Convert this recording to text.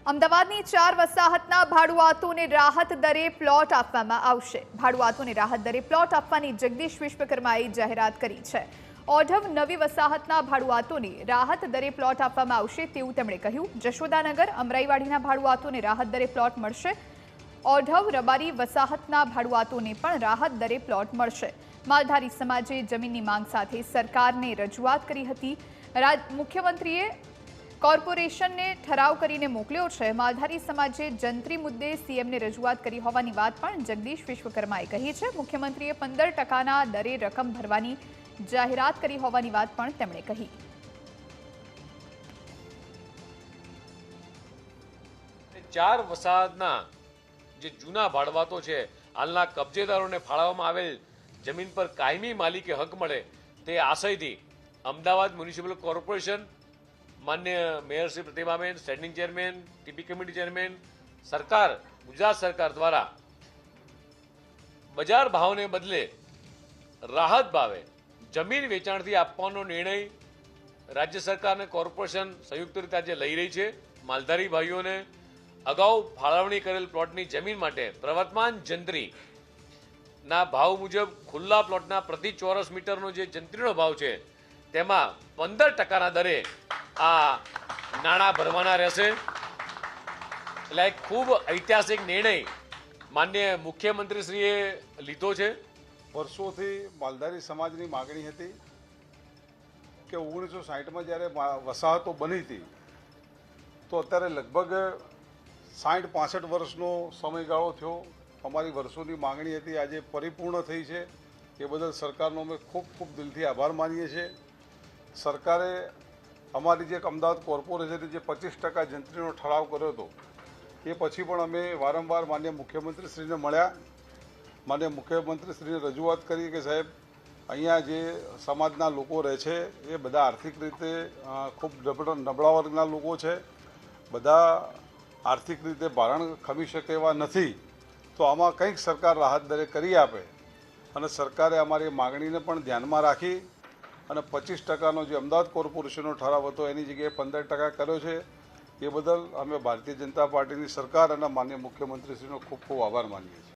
અમદાવાદની 4 વસાહતના ભાડુઆતોને રાહત દરે પ્લોટ આપવામાં આવશે। ભાડુઆતોને રાહત દરે પ્લોટ આપવાની જગદીશ વિશ્વકર્માએ જાહેરાત કરી છે। ઓઢવ નવી વસાહતના ભાડુઆતોને રાહત દરે પ્લોટ આપવામાં આવશે તેવું તેમણે કહ્યું। જશોદાનગર અમરાઈવાડીના ભાડુઆતોને રાહત દરે પ્લોટ મળશે। ઓઢવ રબારી વસાહતના ભાડુઆતોને પણ રાહત દરે પ્લોટ મળશે। માલધારી સમાજે જમીનની માંગ સાથે સરકારને રજૂઆત કરી હતી। મુખ્યમંત્રીએ કોર્પોરેશનને ઠરાવ કરીને મોકલ્યો છે। માલધારી સમાજે જંત્રી મુદ્દે સીએમને રજૂઆત કરી હોવાની વાત પણ જગદીશ વિશ્વકર્માએ કહી છે। મુખ્યમંત્રીએ 15%ના દરે રકમ ભરવાની જાહેરાત કરી હોવાની વાત પણ તેમણે કહી। ચાર વસાહતના જે જૂના ભાડવાતો છે, હાલના કબજેદારોને ફાળવવામાં આવેલ જમીન પર કાયમી માલિકી હક મળે તે આશયથી અમદાવાદ મ્યુનિસિપલ કોર્પોરેશન, માન્ય mayor Shri Pratibhaben, standing chairman, TP committee chairman, સરકાર, ગુજરાત સરકાર દ્વારા બજાર ભાવને બદલે રાહત ભાવે જમીન વેચાણથી આપવાનો નિર્ણય રાજ્ય સરકાર અને કોર્પોરેશન સંયુક્ત રીતે આજે લઈ રહી છે। માલધારી ભાઈઓને અગાઉ ફાળવણી કરેલ પ્લોટની જમીન માટે પ્રવર્તમાન જંત્રીના ભાવ મુજબ ખુલ્લા પ્લોટના પ્રતિ ચોરસ મીટરનો જે જંત્રીનો ભાવ છે તેમાં 15%ના દરે આ નાણાં ભરવાના રહેશે। એટલે એક ખૂબ ઐતિહાસિક નિર્ણય માન્ય મુખ્યમંત્રીશ્રીએ લીધો છે। વર્ષોથી માલધારી સમાજની માગણી હતી કે 1960માં જ્યારે વસાહતો બની હતી તો અત્યારે લગભગ 60-65 વર્ષનો સમયગાળો થયો। અમારી વર્ષોની માગણી હતી, આજે પરિપૂર્ણ થઈ છે। એ બદલ સરકારનો અમે ખૂબ ખૂબ દિલથી આભાર માનીએ છીએ। સરકારે અમારી જે અમદાવાદ કોર્પોરેશને જે 25% જંત્રીનો ઠરાવ કર્યો હતો એ પછી પણ અમે વારંવાર માન્ય મુખ્યમંત્રીશ્રીને મળ્યા। માન્ય મુખ્યમંત્રીશ્રીને રજૂઆત કરી કે સાહેબ, અહીંયા જે સમાજના લોકો રહે છે એ બધા આર્થિક રીતે ખૂબ નબળા વર્ગના લોકો છે, બધા આર્થિક રીતે ભારણ ખમી શકે એવા નથી, તો આમાં કંઈક સરકાર રાહત દરે કરી આપે। અને સરકારે અમારી માગણીને પણ ધ્યાનમાં રાખી અને 25%નો જે અમદાવાદ કોર્પોરેશનનો ઠરાવ હતો એની જગ્યાએ 15% કર્યો છે। એ બદલ અમે ભારતીય જનતા પાર્ટીની સરકાર અને માન્ય મુખ્યમંત્રીશ્રીનો ખૂબ ખૂબ આભાર માનીએ છીએ।